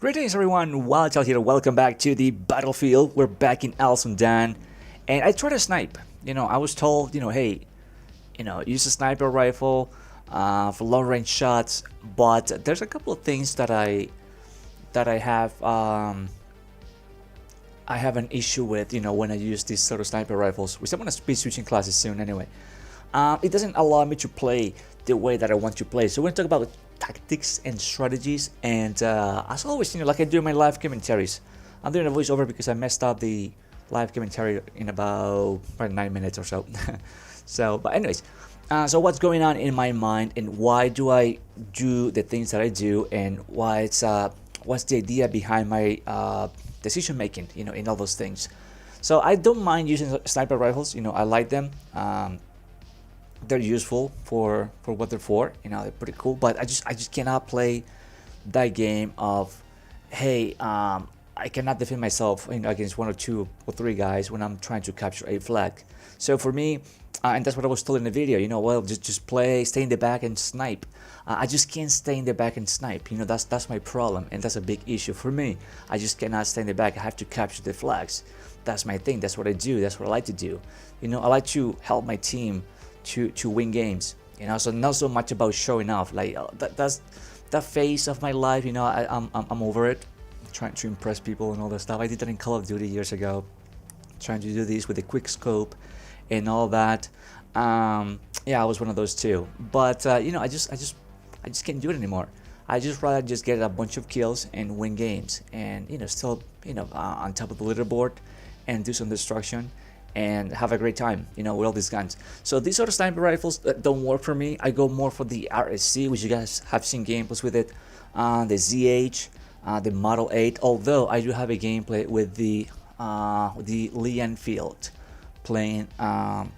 Greetings everyone, Wild here, welcome back to the battlefield. We're back in Al Sundan, and I tried to snipe. I was told, hey, use a sniper rifle for long range shots, but there's a couple of things that I have an issue with, when I use these sort of sniper rifles, which I'm going to be switching classes soon anyway. It doesn't allow me to play the way that I want to play. So we're going to talk about tactics and strategies, and as always, like I do in my live commentaries, I'm doing a voiceover because I messed up the live commentary in about 9 minutes or so. But anyways, so what's going on in my mind, and why do I do the things that I do, and what's the idea behind my decision making, in all those things. So I don't mind using sniper rifles. I like them. They're useful for what they're for. They're pretty cool. But I just cannot play that game of, hey, I cannot defend myself, against 1 or 2 or 3 guys when I'm trying to capture a flag. So for me, and that's what I was told in the video. Well, just play, stay in the back and snipe. I just can't stay in the back and snipe. That's my problem, and that's a big issue for me. I just cannot stay in the back. I have to capture the flags. That's my thing. That's what I do. That's what I like to do. I like to help my team to win games. So not so much about showing off. Like that's that phase of my life. I'm over it. Trying to impress people and all that stuff. I did that in Call of Duty years ago. Trying to do this with a quick scope and all that. Yeah, I was one of those too. But I just can't do it anymore. I just rather just get a bunch of kills and win games, and still on top of the leaderboard, and do some destruction and have a great time, with all these guns. So these sort of sniper rifles don't work for me. I go more for the RSC, which you guys have seen gameplays with it, the ZH, the Model 8. Although I do have a gameplay with the Lee Enfield playing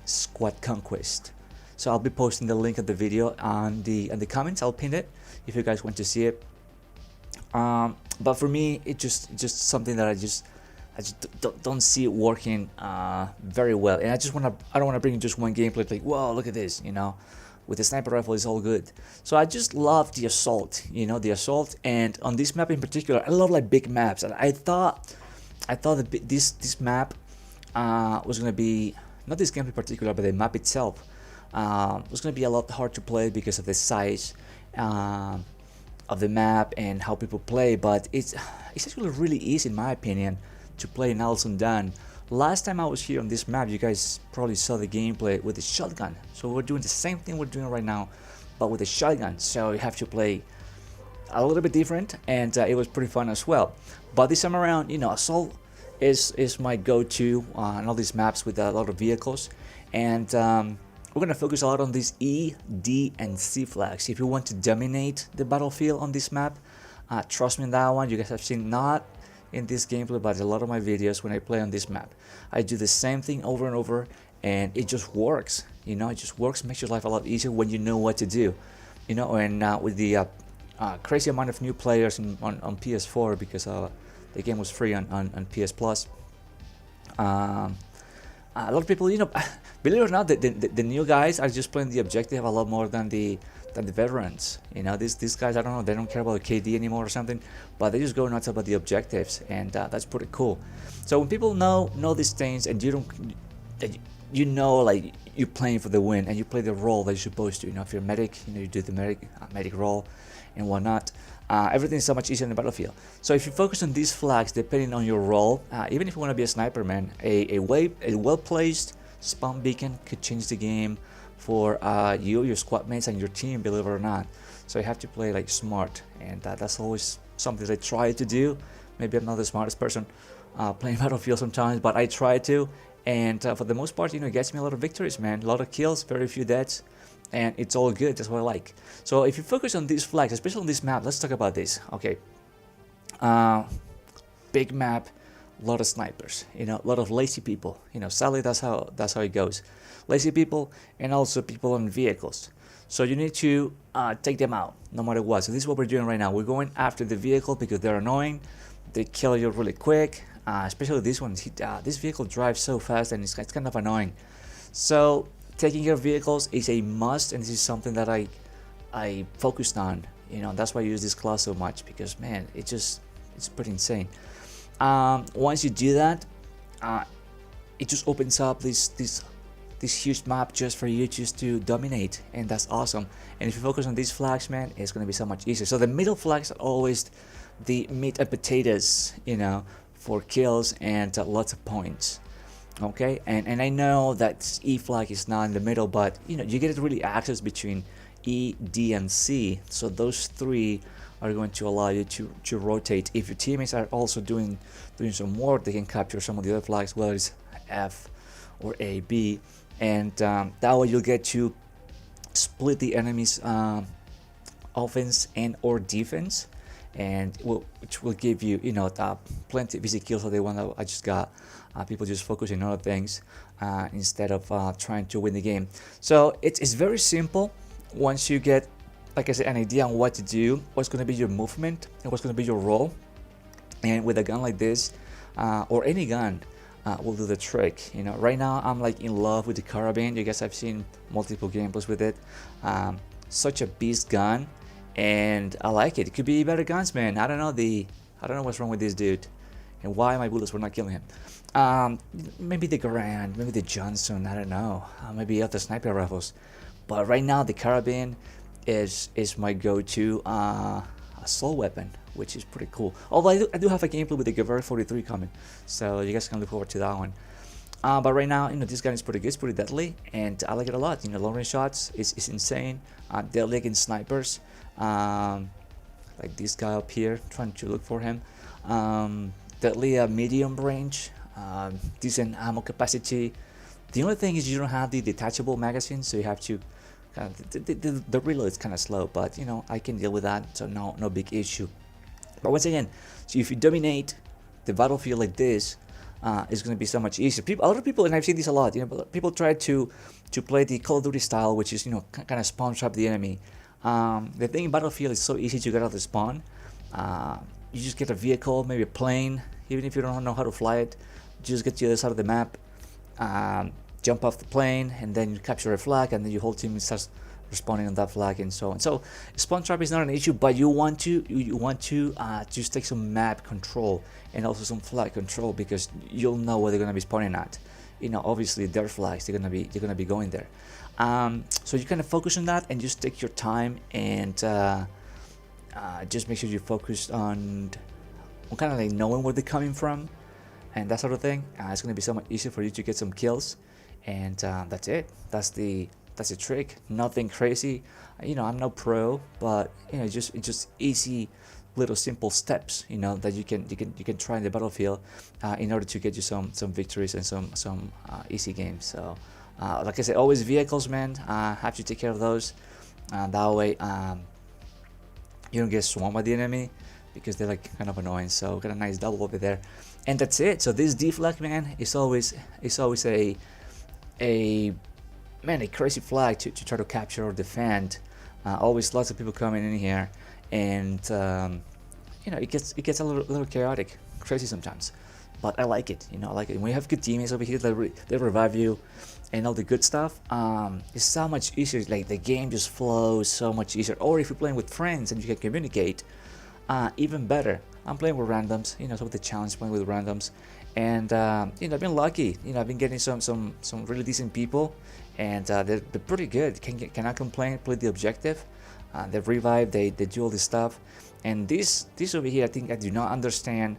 Squad Conquest. So I'll be posting the link of the video on the comments. I'll pin it if you guys want to see it. But for me, it's just something that I just don't see it working very well. And I don't want to bring just one gameplay like, whoa, look at this, with the sniper rifle is all good. So I just love the assault, the assault. And on this map in particular, I love like big maps. And I thought that this map was gonna be, not this game in particular, but the map itself was gonna be a lot hard to play because of the size of the map and how people play. But it's actually really easy, in my opinion, to play in Al Sundan. Last time I was here on this map, you guys probably saw the gameplay with the shotgun. So we're doing the same thing we're doing right now, but with a shotgun. So you have to play a little bit different, and it was pretty fun as well. But this time around, assault is my go-to on all these maps with a lot of vehicles, and we're gonna focus a lot on these E, D, and C flags. If you want to dominate the battlefield on this map, trust me on that one. You guys have seen, not in this gameplay, but a lot of my videos when I play on this map, I do the same thing over and over, and it just works. It just works. Makes your life a lot easier when you know what to do. And with the crazy amount of new players on PS4, because the game was free on PS Plus. A lot of people, believe it or not, the new guys are just playing the objective a lot more than the veterans. These guys, I don't know, they don't care about the KD anymore or something, but they just go nuts about the objectives, and that's pretty cool. So when people know these things, and like you're playing for the win, and you play the role that you're supposed to. If you're a medic, you do the medic role and whatnot. Everything's so much easier in the battlefield. So if you focus on these flags, depending on your role, even if you want to be a sniper, man, a well-placed spawn beacon could change the game for your squad mates and your team, believe it or not. So you have to play like smart, and that's always something that I try to do. Maybe I'm not the smartest person playing Battlefield sometimes, but I try to, and for the most part, it gets me a lot of victories, man. A lot of kills, very few deaths, and it's all good. That's what I like. So if you focus on these flags, especially on this map, let's talk about this. Okay, big map, a lot of snipers, a lot of lazy people. Sadly, that's how it goes. Lazy people, and also people on vehicles. So you need to take them out no matter what. So this is what we're doing right now. We're going after the vehicle because they're annoying. They kill you really quick, especially this one. This vehicle drives so fast, and it's kind of annoying. So taking care of vehicles is a must, and this is something that I focused on. That's why I use this class so much, because man, it just It's pretty insane. Once you do that, it just opens up this huge map just for you just to dominate, and that's awesome. And if you focus on these flags, man, it's gonna be so much easier. So the middle flags are always the meat and potatoes, you know, for kills and lots of points. Okay, and I know that E flag is not in the middle, but you know, you get really access between E, D, and C. So those three are going to allow you to rotate. If your teammates are also doing some work, they can capture some of the other flags, whether it's F or A, B, and that way you'll get to split the enemy's offense and or defense, and which will give you, you know, plenty of easy kills like the one that I just got. People just focusing on other things instead of trying to win the game. So it's very simple once you get, like I said, an idea on what to do, what's going to be your movement, and what's going to be your role. And with a gun like this, or any gun, will do the trick. You know, right now I'm like in love with the Karabin. You guys have seen multiple gameplays with it. Such a beast gun, and I like it. It could be better guns, man. I don't know what's wrong with this dude, and why my bullets were not killing him. Maybe the Garand, maybe the Johnson. I don't know. Maybe other sniper rifles. But right now the Karabin is my go-to assault weapon, which is pretty cool. Although I do have a gameplay with the Gewehr 43 coming, so you guys can look forward to that one. But right now, you know, this gun is pretty good, it's pretty deadly, and I like it a lot. You know, long range shots is insane. Deadly against snipers, like this guy up here, trying to look for him. Deadly medium range, decent ammo capacity. The only thing is you don't have the detachable magazine, so you have to the reload is kind of slow, but you know, I can deal with that, so no big issue. But once again, so if you dominate the battlefield like this, it's going to be so much easier. A lot of people, and I've seen this a lot, you know, people try to play the Call of Duty style, which is, you know, kind of spawn trap the enemy. The thing in Battlefield is so easy to get out of the spawn. You just get a vehicle, maybe a plane, even if you don't know how to fly it, just get to the other side of the map, jump off the plane, and then you capture a flag, and then your whole team starts responding on that flag, and so on. So spawn trap is not an issue, but you want to just take some map control and also some flag control, because you'll know where they're gonna be spawning at. You know, obviously their flags, they're gonna be going there. So you kind of focus on that and just take your time, and just make sure you focus on kind of like knowing where they're coming from and that sort of thing. It's gonna be so much easier for you to get some kills, and that's it. That's the trick. Nothing crazy. You know, I'm no pro, but you know, just easy little simple steps, you know, that you can try in the battlefield in order to get you some victories and some easy games. So like I said, always vehicles, man. Have to take care of those. That way you don't get swarmed by the enemy, because they're like kind of annoying. So got a nice double over there, and that's it. So this D flag, man, is always a crazy flag to try to capture or defend. Always lots of people coming in here, and you know, it gets a little chaotic, crazy sometimes. But I like it, you know, I like it. When you have good teammates over here, they revive you and all the good stuff, it's so much easier. Like the game just flows so much easier. Or if you're playing with friends and you can communicate, even better. I'm playing with randoms, you know, so with the challenge playing with randoms, and you know, I've been lucky. You know, I've been getting some really decent people, and they're pretty good. Cannot complain. Play the objective. They revive. They do all this stuff, and this over here, I think I do not understand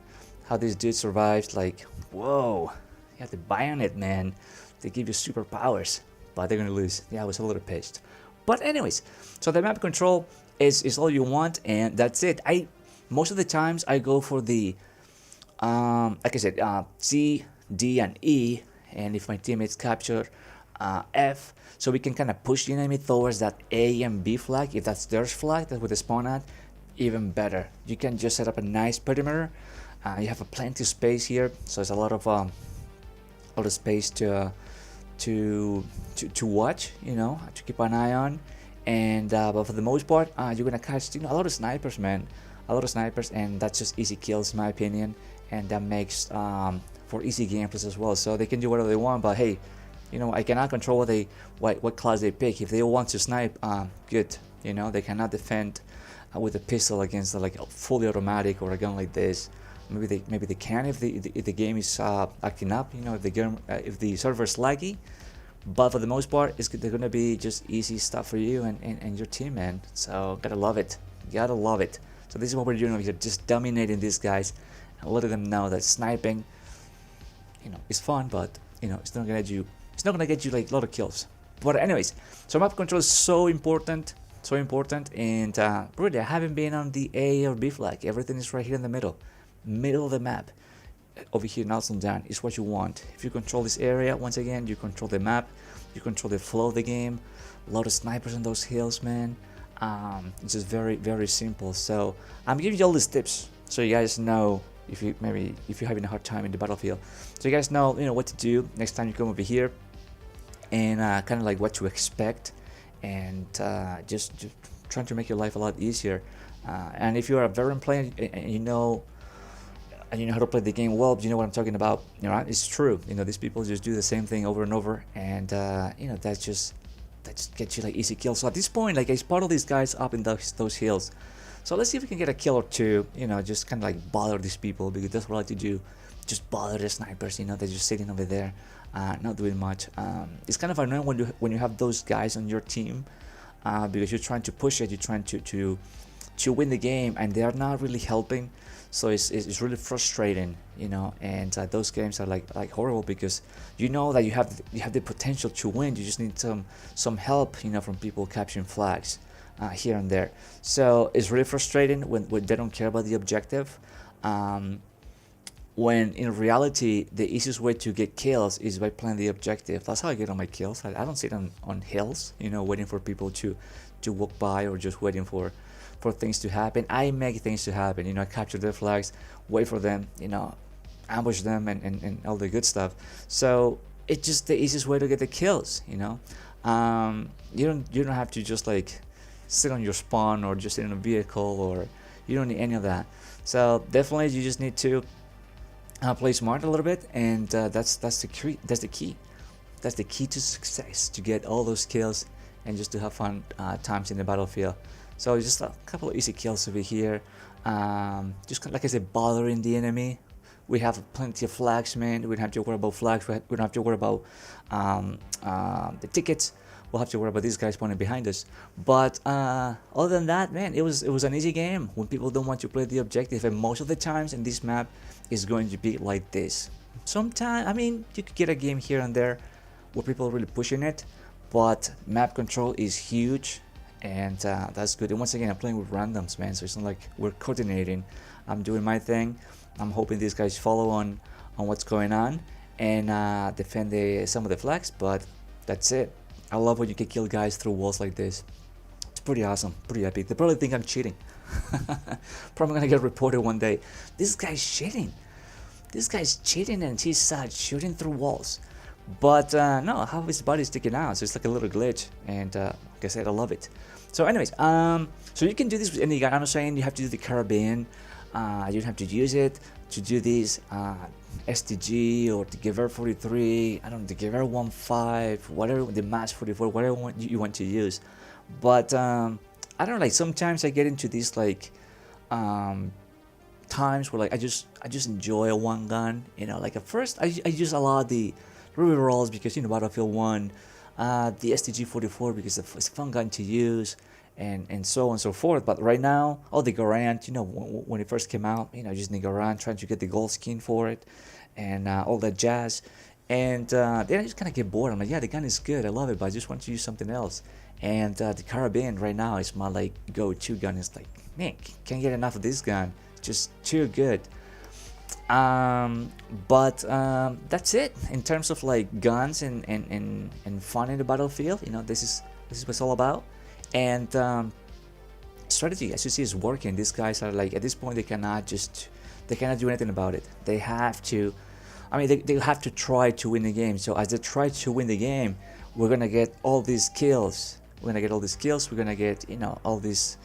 how this dude survived. Like, whoa, you have to buy on it, man. They give you superpowers, but they're gonna lose. Yeah, I was a little pissed. But anyways, so the map control is all you want, and that's it. Most of the times I go for the like I said, C, D, and E, and if my teammates capture F, so we can kind of push the enemy towards that A and B flag. If that's their flag, that's where they spawn at, even better. You can just set up a nice perimeter. You have a plenty of space here, so it's a lot of space to watch, you know, to keep an eye on. And but for the most part, you're gonna catch, you know, a lot of snipers, man, a lot of snipers, and that's just easy kills, in my opinion, and that makes for easy gameplays as well. So they can do whatever they want, but hey, you know, I cannot control what class they pick. If they want to snipe, good, you know, they cannot defend with a pistol against like a fully automatic or a gun like this. Maybe they can if the game is acting up, you know, if the server is laggy. But for the most part, they're gonna be just easy stuff for you and your team, man. So gotta love it, gotta love it. So this is what we're doing over here, just dominating these guys and letting them know that sniping, you know, is fun, but you know, it's not gonna get you like a lot of kills. But anyways, so map control is so important, and really I haven't been on the A or B flag. Everything is right here in the middle of the map. Over here, nuts and down is what you want. If you control this area, once again, you control the map, you control the flow of the game. A lot of snipers on those hills, man. It's just very simple. So I'm giving you all these tips so you guys know if you're having a hard time in the battlefield, so you guys know what to do next time you come over here, and kind of like what to expect, and just trying to make your life a lot easier. And if you are a veteran player and you know how to play the game well, you know what I'm talking about. You know, it's true. You know, these people just do the same thing over and over, and you know, that just gets you like easy kills. So at this point, like I spotted these guys up in those hills. So let's see if we can get a kill or two. You know, just kind of like bother these people, because that's what I like to do. Just bother the snipers. You know, they're just sitting over there, not doing much. It's kind of annoying when you have those guys on your team, because you're trying to push it, you're trying to win the game, and they are not really helping. So it's really frustrating, you know, and those games are like horrible, because you know that you have the potential to win. You just need some help, you know, from people capturing flags here and there. So it's really frustrating when they don't care about the objective. When in reality the easiest way to get kills is by playing the objective. That's how I get on my kills. I don't sit on hills, you know, waiting for people to walk by, or just waiting for things to happen. I make things to happen, you know. I capture their flags, wait for them, you know, ambush them, and all the good stuff. So it's just the easiest way to get the kills, you know. You don't have to just like sit on your spawn, or just sit in a vehicle, or you don't need any of that. So definitely you just need to play smart a little bit, and that's the key to success, to get all those kills and just to have fun times in the battlefield. So just a couple of easy kills over here. Just like I said, bothering the enemy. We have plenty of flags, man. We don't have to worry about flags. We don't have to worry about the tickets. We'll have to worry about these guys spawning behind us. But other than that, man, it was an easy game when people don't want to play the objective. And most of the times in this map is going to be like this. Sometimes, I mean, you could get a game here and there where people are really pushing it, but map control is huge. And that's good. And once again, I'm playing with randoms, man, so it's not like we're coordinating. I'm doing my thing. I'm hoping these guys follow on what's going on and defend some of the flags, but that's it. I love when you can kill guys through walls like this. It's pretty awesome, pretty epic. They probably think I'm cheating. Probably gonna get reported one day. This guy's cheating. This guy's cheating, and he's shooting through walls. But no, half his body's sticking out, so it's like a little glitch, and like I said, I love it. So anyways, so you can do this with any gun. I'm not saying you have to do the Karabin. You don't have to use it to do these STG or the Gewehr 43. I don't know, the Gewehr 1.5, whatever, the Mass 44, whatever you want to use. But I don't know, like sometimes I get into these like times where like I just enjoy a one gun. You know, like at first I use a lot of the Ruby rolls, because, you know, Battlefield 1, the STG 44 because it's a fun gun to use, and so on and so forth. But right now, the Garand, you know, when it first came out, you know, using the Garand, trying to get the gold skin for it, and all that jazz. And then I just kind of get bored. I'm like, yeah, the gun is good, I love it, but I just want to use something else. And the Karabin right now is my like go-to gun. It's like, man, can't get enough of this gun. Just too good. But that's it in terms of like guns and fun in the battlefield. You know, this is what it's all about. And strategy, as you see, is working. These guys are like, at this point, they cannot do anything about it. They have to, I mean, they have to try to win the game. So as they try to win the game, we're gonna get all these kills. We're gonna get, you know, all these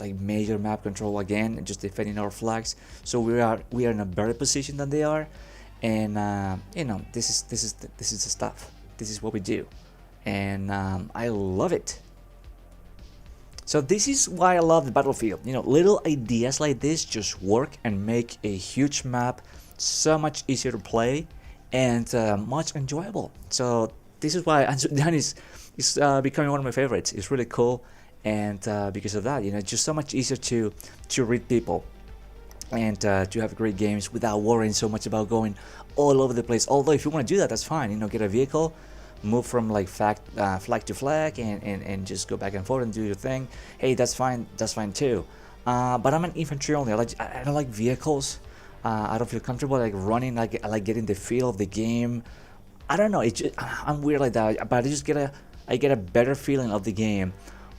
like major map control again, and just defending our flags. So we are in a better position than they are, and you know, this is the stuff. This is what we do, and I love it. So this is why I love the Battlefield. You know, little ideas like this just work and make a huge map so much easier to play and much enjoyable. So this is why Uncertain is becoming one of my favorites. It's really cool, and because of that, you know, it's just so much easier to read people and to have great games without worrying so much about going all over the place. Although if you want to do that, that's fine. You know, get a vehicle, move from like flag to flag, and just go back and forth and do your thing. Hey, that's fine too. But I'm an infantry only. I don't like vehicles. I don't feel comfortable like running. I like getting the feel of the game. I don't know. I'm weird like that. But I get a better feeling of the game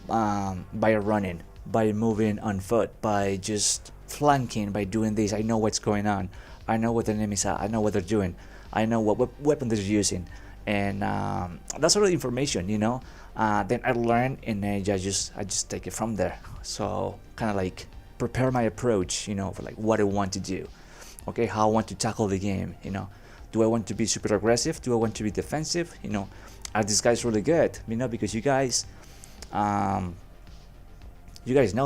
by running, by moving on foot, by just flanking, by doing this. I know what's going on. I know what the enemies are. I know what they're doing. I know what weapon they're using, and that's all the information, you know. Then I learn, and I just take it from there. So kind of like prepare my approach, you know, for like what I want to do. Okay, how I want to tackle the game, you know. Do I want to be super aggressive? Do I want to be defensive? You know, are these guys really good? You know, because you guys know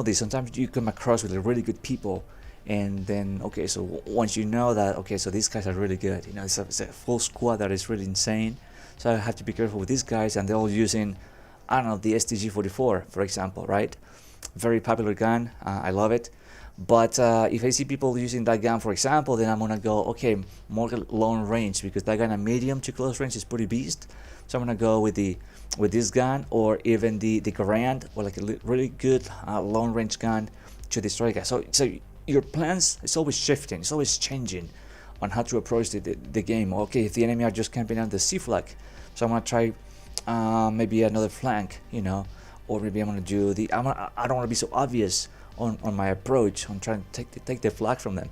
this. Sometimes you come across with really good people, and then okay, so once you know that, okay, so these guys are really good. You know, it's a full squad that is really insane. So I have to be careful with these guys, and they're all using, I don't know, the STG-44, for example, right? Very popular gun. I love it. But if I see people using that gun, for example, then I'm gonna go, okay, more long range, because that gun at medium to close range is pretty beast. So I'm gonna go with this gun, or even the Garand, or like a really good long range gun to destroy guys. So your plans is always shifting, it's always changing on how to approach the game. Okay, if the enemy are just camping on the C flag, so I'm gonna try maybe another flank, you know, or maybe I'm gonna do I don't want to be so obvious on my approach, on trying to take the flag from them.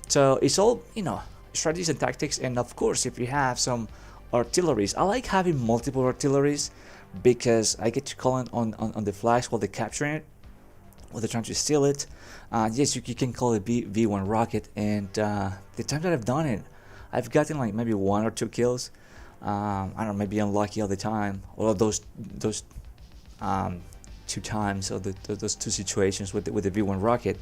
So it's all, you know, strategies and tactics. And of course, if you have some artilleries, I like having multiple artilleries, because I get to call on the flags while they're capturing it, while they're trying to steal it. Yes, you can call it V1 rocket, and the time that I've done it, I've gotten like maybe 1 or 2 kills. I don't know, maybe unlucky all the time, or those 2 times, or those 2 situations with the V1 rocket.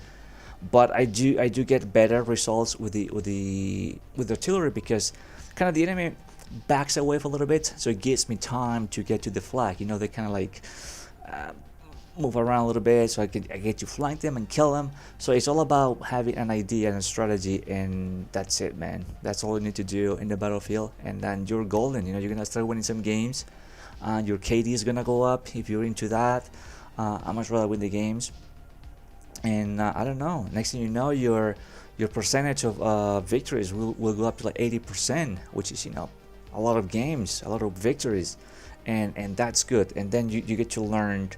But I do get better results with the artillery, because kind of the enemy backs away for a little bit, so it gives me time to get to the flag. You know, they kind of like move around a little bit, so I get to flank them and kill them. So it's all about having an idea and a strategy, and that's it, man. That's all you need to do in the battlefield, and then you're golden. You know, you're gonna start winning some games, and your KD is gonna go up if you're into that. I much rather win the games, and I don't know. Next thing you know, your percentage of victories will go up to like 80%, which is, you know, a lot of games, a lot of victories, and that's good. And then you get to learn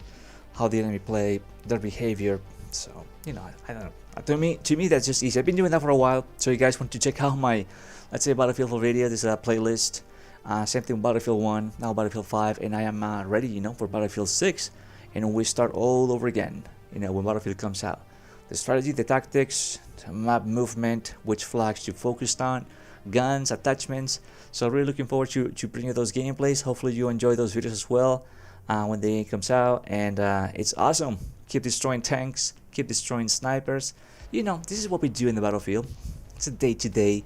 how the enemy play, their behavior. So, you know, I don't know. To me that's just easy. I've been doing that for a while. So you guys want to check out my, let's say, Battlefield 4 video, this is a playlist. Same thing with Battlefield 1, now Battlefield 5, and I am ready, you know, for Battlefield 6, and we start all over again, you know, when Battlefield comes out. The strategy, the tactics, the map movement, which flags to focus on, guns, attachments. So really looking forward to bringing those gameplays. Hopefully you enjoy those videos as well when the game comes out, and it's awesome. Keep destroying tanks, keep destroying snipers. You know, this is what we do in the battlefield. It's a day-to-day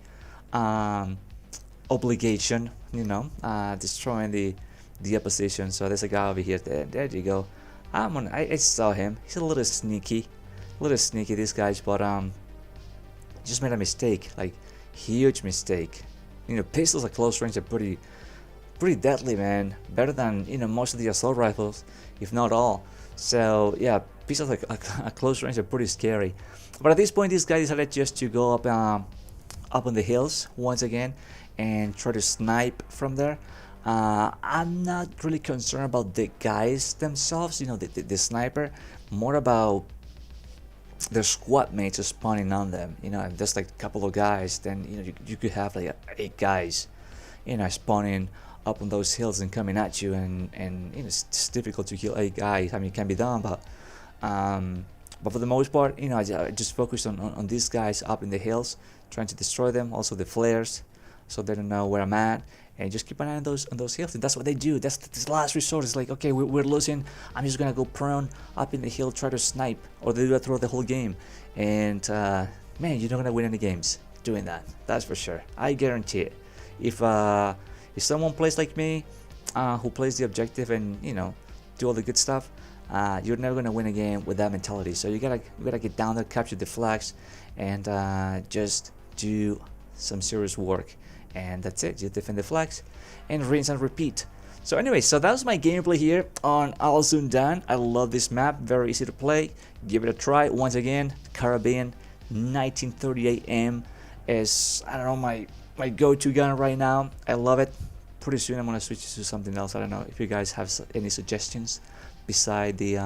obligation, you know, destroying the opposition. So there's a guy over here. There you go. I saw him. He's a little sneaky, these guys, but just made a mistake, like huge mistake. You know, pistols at close range are pretty deadly, man. Better than, you know, most of the assault rifles, if not all. So yeah, pistols at close range are pretty scary. But at this point, this guy decided just to go up on the hills once again and try to snipe from there. I'm not really concerned about the guys themselves, you know, the sniper, more about their squad mates spawning on them. You know, if there's like a couple of guys, then, you know, you could have like 8 guys, you know, spawning up on those hills and coming at you, and you know, it's difficult to kill 8 guys. I mean, it can be done, but for the most part, you know, I just focused on these guys up in the hills, trying to destroy them. Also the flares, so they don't know where I'm at, and just keep an eye on those hills. And that's what they do. That's this last resort. It's like, okay, we're losing. I'm just gonna go prone up in the hill, try to snipe, or they do that throughout the whole game. And man, you're not gonna win any games doing that. That's for sure. I guarantee it. If someone plays like me, who plays the objective and do all the good stuff, you're never gonna win a game with that mentality. So you gotta get down there, capture the flags, and just do some serious work. And that's it. Just defend the flags and rinse and repeat. So anyway, so that was my gameplay here on Al Sundan. I love this map, very easy to play. Give it a try. Once again, Karabin 1938M is, I don't know, my go-to gun right now. I love it. Pretty soon I'm gonna switch to something else. I don't know if you guys have any suggestions beside the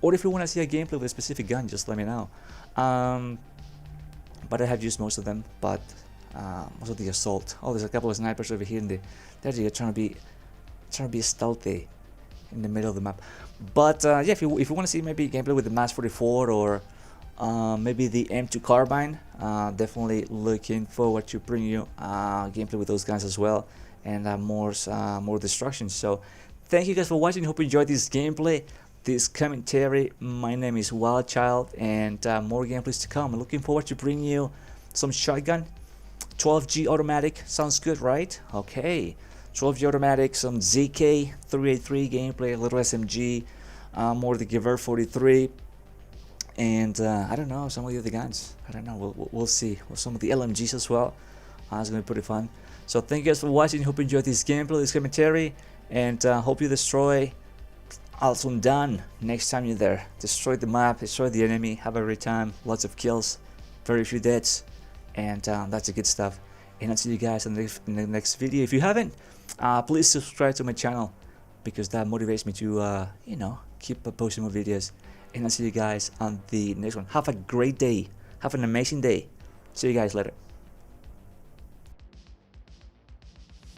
or if you want to see a gameplay with a specific gun, just let me know. But I have used most of them, but most of the assault. Oh, there's a couple of snipers over here in the there you go, trying to be stealthy in the middle of the map. But yeah, if you want to see maybe gameplay with the Mass 44 or maybe the M2 Carbine, definitely looking forward to bring you gameplay with those guns as well, and more destruction. So thank you guys for watching. Hope you enjoyed this gameplay, this commentary. My name is Wildchild, and more gameplays to come. I'm looking forward to bring you some shotgun, 12G automatic. Sounds good, right? Okay, 12G automatic, some ZK 383 gameplay, a little SMG, more the Gewehr 43, and I don't know, some of the other guns. I don't know. We'll see. Well, some of the LMGs as well. It's gonna be pretty fun. So thank you guys for watching. Hope you enjoyed this gameplay, this commentary, and hope you destroy Al Sundan next time you're there. Destroy the map, destroy the enemy, have a great time, lots of kills, very few deaths, and that's the good stuff. And I'll see you guys in the next video. If you haven't, please subscribe to my channel, because that motivates me to keep posting more videos. And I'll see you guys on the next one. Have a great day. Have an amazing day. See you guys later.